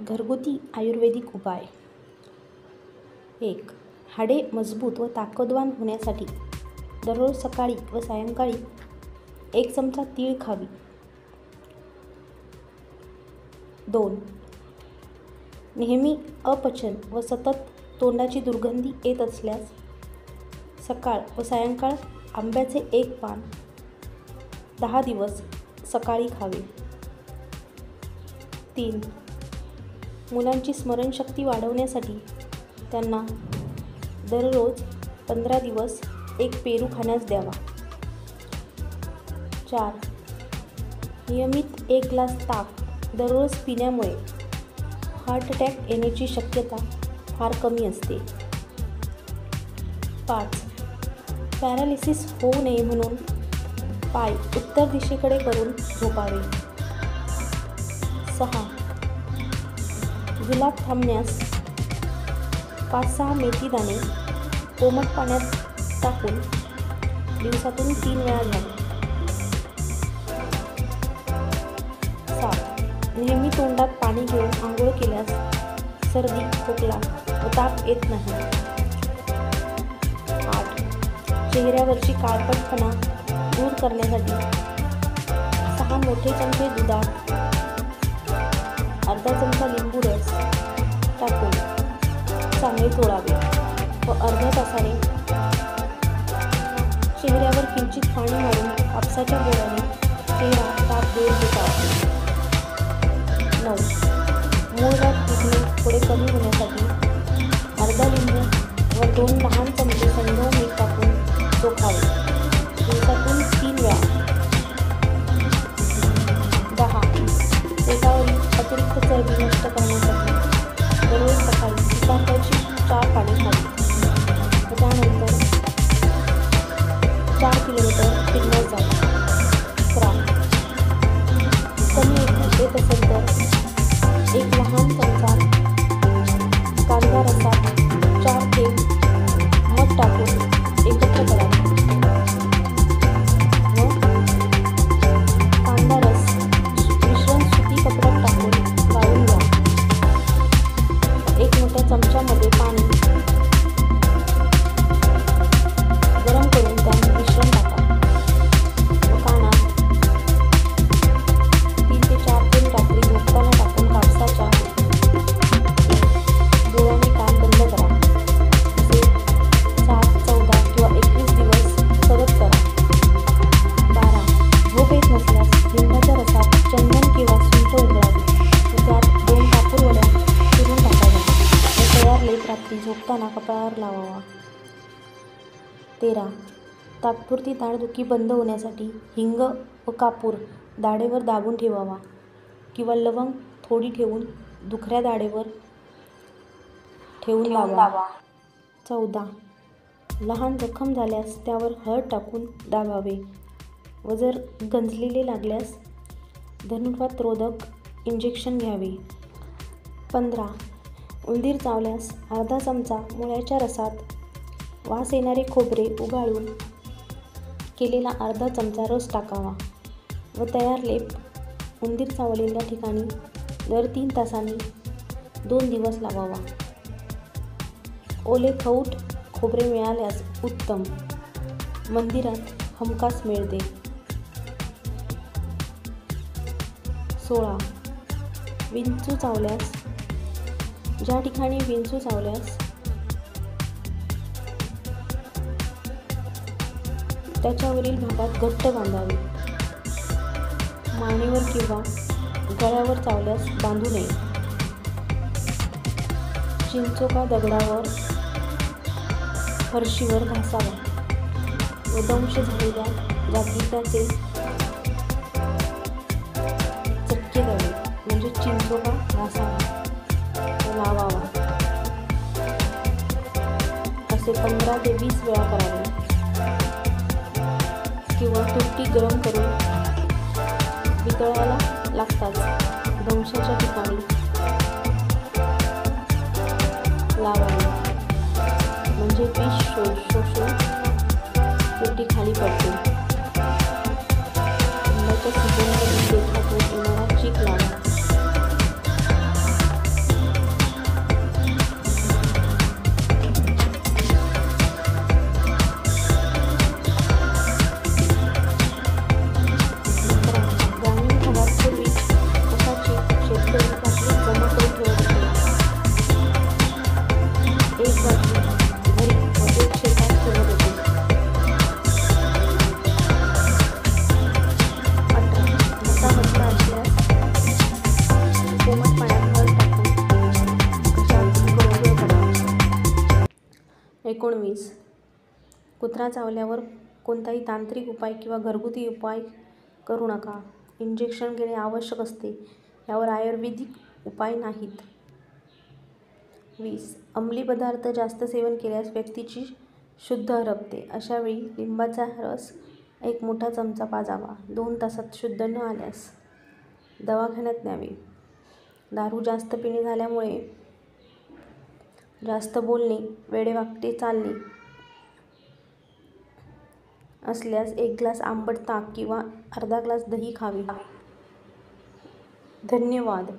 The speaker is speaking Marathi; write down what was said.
घरगुती आयुर्वेदिक उपाय. 1. हाडे मजबूत व ताकदवान होण्यासाठी दररोज सकाळी व सायंकाळी 1 चमचा तीळ खावी. 2. नेहमी अपचन व सतत तोंडाची दुर्गंधी येत असल्यास सकाळ व सायंकाळ आंब्याचे 1 पान 10 दिवस सकाळी खावे. 3. मुलांची स्मरणशक्ती वाढवण्यासाठी त्यांना दररोज 15 दिवस 1 पेरू खाण्यास द्यावा. 4. नियमित 1 ग्लास ताक दररोज पिण्यामुळे हार्ट अटॅक येण्याची शक्यता फार कमी असते. 5. पॅरालिसिस होऊ नये म्हणून पाय उत्तर दिशेकडे करून झोपावे. 6. जुलाब थांबण्यास 5-6 मेथी दाणे कोमट पाण्यात टाकून दिवसातून 3 वेळा घ्यावे. 7. नेहमी तोंडात पाणी घेऊन आंघोळ केल्यास सर्दी, खोकला व ताप येत नाही. 8. चेहऱ्यावरची काळपटपणा दूर करण्यासाठी 6 मोठे चमचे दुधात अर्धा चमचा लिंबू रस टाकून चांगले चोळावे व अर्ध्या तासाने चेहऱ्यावर किंचित पाणी मारून कापसाच्या बोळ्याने चेहरा ताप दूर घ्यावा. 9. मूळव्याध दुखणे थोडे कमी होण्यासाठी अर्धा लिंबू व 2 लहान चमचे सैंधव मीठ टाकून चोखावे दिवसातून 3 वेळा. 10. पोटावरील अतिरिक्त चरबी नष्ट करण्यासाठी दररोज सकाळी सीताफळाची 4 पाने खावी व त्यानंतर 4 किलोमीटर फिरण्यास जावे. 11. कमी येत असेल तर 1 लहान चमचा कांदा रसात 4 थेंब मध टाकून एकत्र करावे व कांदा रस मिश्रण सुती कपड्यात टाकून गाळून घ्या. 1 मोठ्या चमच्यामध्ये पाणी गरम करून त्यात मिश्रण टाका व कानात 3 ते 4 थेंब रात्री झोपताना टाकून कापसाच्या डोळ्याने कान बंद करा. असे 7, 14 किंवा 21 दिवस सतत करा. 12. झोप येत नसल्यास लिंबाच्या रसात चंदन किंवा सुंठ उकळावी व त्यात 2 कापूर वड्या चिरून टाकाव्या व तयार लेप रात्री झोपताना कपाळावर लावावा. 13. तात्पुरती दाढदुखी बंद होण्यासाठी हिंग व कापूर दाढेवर दाबून ठेवावा किंवा लवंग थोडी ठेवून दुखऱ्या दाढेवर ठेवून लावा. 14. लहान जखम झाल्यास त्यावर हळद टाकून दाबावे व जर गंजलेले लागल्यास धनुर्वातरोधक इंजेक्शन घ्यावे. 15. उंदीर चावल्यास अर्धा चमचा मुळ्याच्या रसात वास येणारे खोबरे उगाळून केलेला अर्धा चमचा रस टाकावा व तयार लेप उंदीर चावलेल्या ठिकाणी दर 3 तासांनी 2 दिवस लावावा. ओले खऊट खोबरे मिळाल्यास उत्तम, मंदिरात हमखास मिळते. 16. विंचू चावल्यास ज्या ठिकाणी विंचू चावल्यास त्याच्यावरील भागात घट्ट बांधावे. मानेवर किंवा गळ्यावर चावल्यास बांधू नये. चिंचोका दगडावर फरशीवर घासावा व दंश झालेल्या जागी त्याचे चटके द्यावे म्हणजे चिंचोका घासावा व लावावा. असे 15 ते 20 वेळा करावे किंवा तुरटी गरम करून वितळायला लागताच दंशाच्या ठिकाणी लावावे म्हणजे विष शोषून तुरटी खाली पडते. आंब्याच्या सीझनमध्ये देठातून येणारा चीक लावा. कोमट पाण्यात हळद टाकून घशात गुळगुळ करा. 19. कुत्रा चावल्यावर कोणताही तांत्रिक उपाय किंवा घरगुती उपाय करू नका. इंजेक्शन घेणे आवश्यक असते. यावर आयुर्वेदिक उपाय नाहीत. 20. अंमली पदार्थ जास्त सेवन केल्यास व्यक्तीची शुद्ध हरपते. अशा वेळी लिंबाचा रस 1 मोठा चमचा पाजावा. 2 तासात शुद्ध न आल्यास दवाखान्यात न्यावे. दारू जास्त पिणे झाल्यामुळे जास्त बोलणे, वेडेवाकडे चालणे असल्यास 1 ग्लास आंबट ताक किंवा अर्धा ग्लास दही खावे. धन्यवाद.